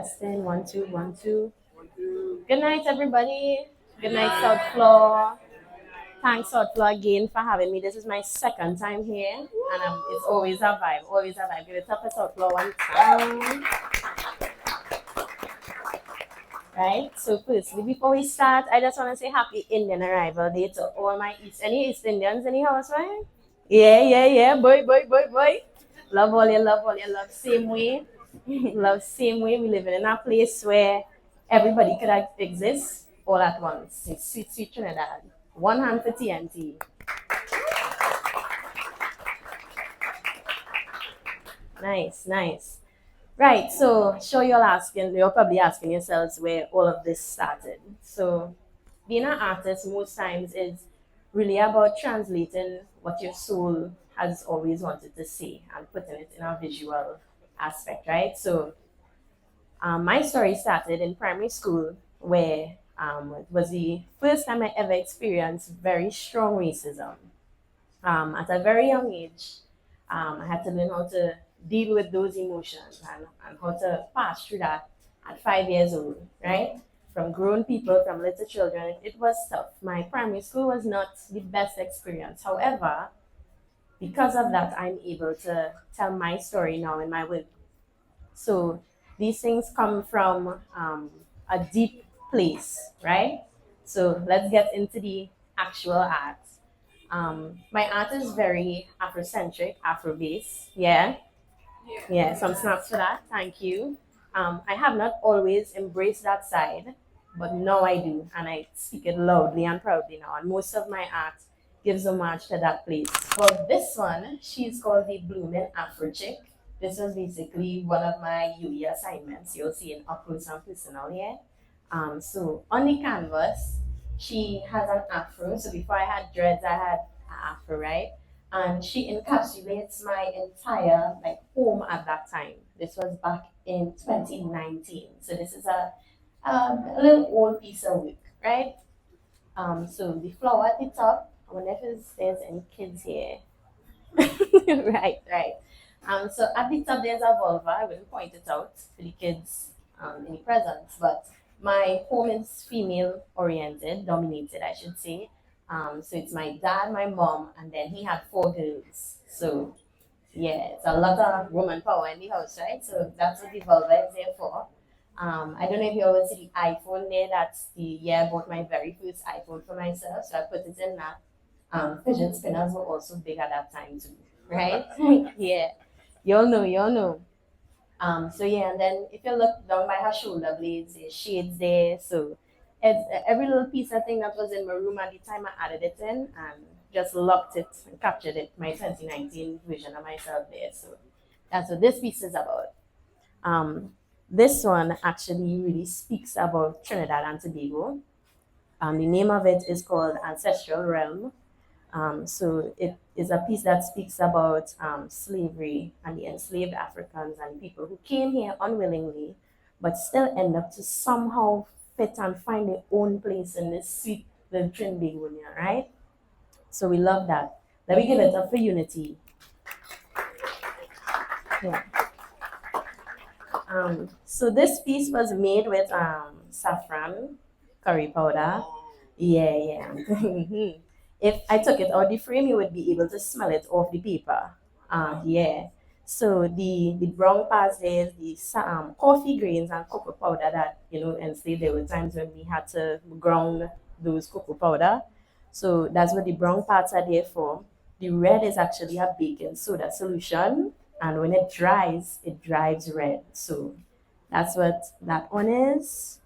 Testing, one, two, one, two. Good night, everybody. Good night, South Floor. Thanks, South Floor, again for having me. This is my second time here, and it's always a vibe. Always a vibe. Give it up for South Floor one time. Right? So, firstly, before we start, I just want to say Happy Indian Arrival Day to all my any East Indians in the house, right? Yeah. Boy. Love all your love. Same way. Love same way. We live in a place where everybody could exist all at once. It's sweet Trinidad. One hand for TNT. Nice. Right, so sure you're probably asking yourselves where all of this started. So being an artist most times is really about translating what your soul has always wanted to say and putting it in a visual aspect, right? So my story started in primary school where it was the first time I ever experienced very strong racism. At a very young age, I had to learn how to deal with those emotions and how to pass through that at 5 years old, right? From grown people, from little children, it was tough. My primary school was not the best experience. However, because of that, I'm able to tell my story now in my work. So these things come from a deep place, right? So let's get into the actual art. My art is very Afrocentric, Afro-based. Yeah. Some snaps for that. Thank you. I have not always embraced that side, but now I do, and I speak it loudly and proudly now. And most of my art gives homage to that place. For this one, she's called the Blooming Afro Chic. This was basically one of my UE assignments. You'll see in up close and personal here. So on the canvas, she has an afro. So before I had dreads, I had an afro, right? And she encapsulates my entire home at that time. This was back in 2019. So this is a little old piece of work, right? So the flower at the top. I wonder if there's any kids here. Right. So at the top there's a vulva. I will point it out for the kids in the presence, but my home is female oriented, dominated, I should say. So it's my dad, my mom, and then he had 4 girls. So yeah, it's a lot of woman power in the house, right? So that's what the vulva is there for. I don't know if you always see the iPhone there. That's the year I bought my very first iPhone for myself. So I put it in that. Fidget spinners were also big at that time too, right? Yeah, you all know. So yeah, and then if you look down by her shoulder blades, there's shades there. So it's every little piece of thing that was in my room at the time I added it in and just locked it and captured it, my 2019 version of myself there. So that's what this piece is about. This one actually really speaks about Trinidad and Tobago. The name of it is called Ancestral Realm. So it is a piece that speaks about slavery and the enslaved Africans and people who came here unwillingly, but still end up to somehow fit and find their own place in this sweet little Trinbagonia, right? So we love that. Let me give it up for unity. Yeah. So this piece was made with saffron, curry powder. Yeah. If I took it out the frame, you would be able to smell it off the paper. Yeah. So the brown parts there is the coffee grains and cocoa powder that enslaved. There were times when we had to ground those cocoa powder. So that's what the brown parts are there for. The red is actually a baking soda solution, and when it drives red. So that's what that one is.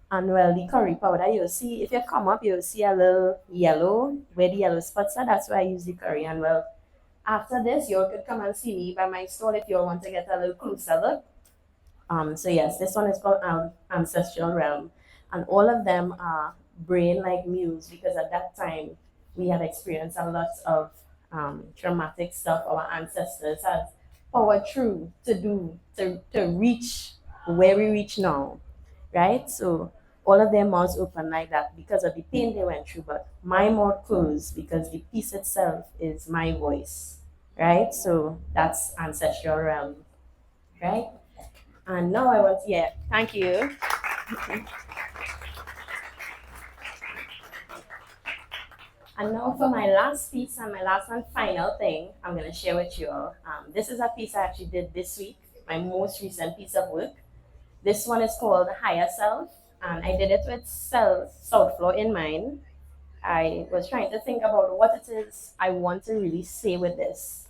And well, the curry powder, you'll see, if you come up, you'll see a little yellow, where the yellow spots are, that's why I use the curry. And well, after this, you could come and see me by my stall if you want to get a little closer look. So yes, this one is called Ancestral Realm. And all of them are brain like mules because at that time, we had experienced a lot of traumatic stuff our ancestors had powered through to reach where we reach now, right? So all of their mouths open like that because of the pain they went through, but my mouth closed because the piece itself is my voice, right? So that's Ancestral Realm, right? And now I want, yeah, thank you. And now for my last piece and my last and final thing I'm going to share with you all. This is a piece I actually did this week, my most recent piece of work. This one is called Higher Self, and I did it with South Floor in mind. I was trying to think about what it is I want to really say with this.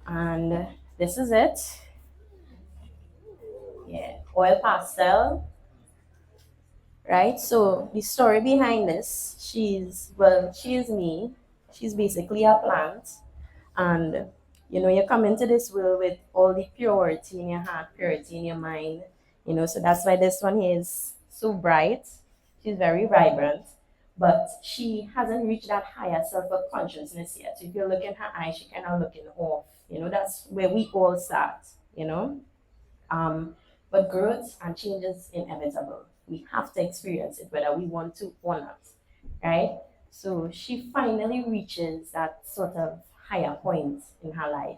And this is it. Yeah, oil pastel, right? So the story behind this, she is me. She's basically a plant. And you come into this world with all the purity in your heart, purity in your mind. So that's why this one here is so bright. She's very vibrant, but she hasn't reached that higher self of consciousness yet. So if you look in her eyes, she kind of looking off. That's where we all start. You know, but growth and change is inevitable. We have to experience it whether we want to or not, right? So she finally reaches that sort of higher point in her life,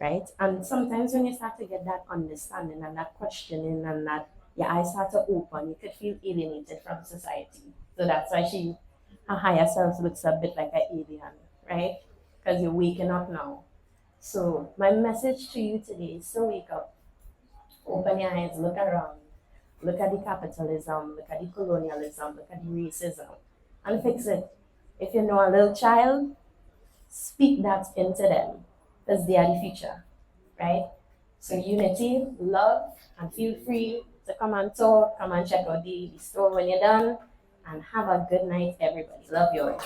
right? And sometimes when you start to get that understanding and that questioning and that your eyes start to open, you could feel alienated from society. So that's why her higher self looks a bit like an alien, right? Because you're waking up now. So my message to you today is to wake up, open your eyes, look around, look at the capitalism, look at the colonialism, look at the racism, and fix it. If you know a little child, speak that into them because they are the future, right? So unity, love, and feel free to come and talk, come and check out the store when you're done, and have a good night, everybody. Love you all.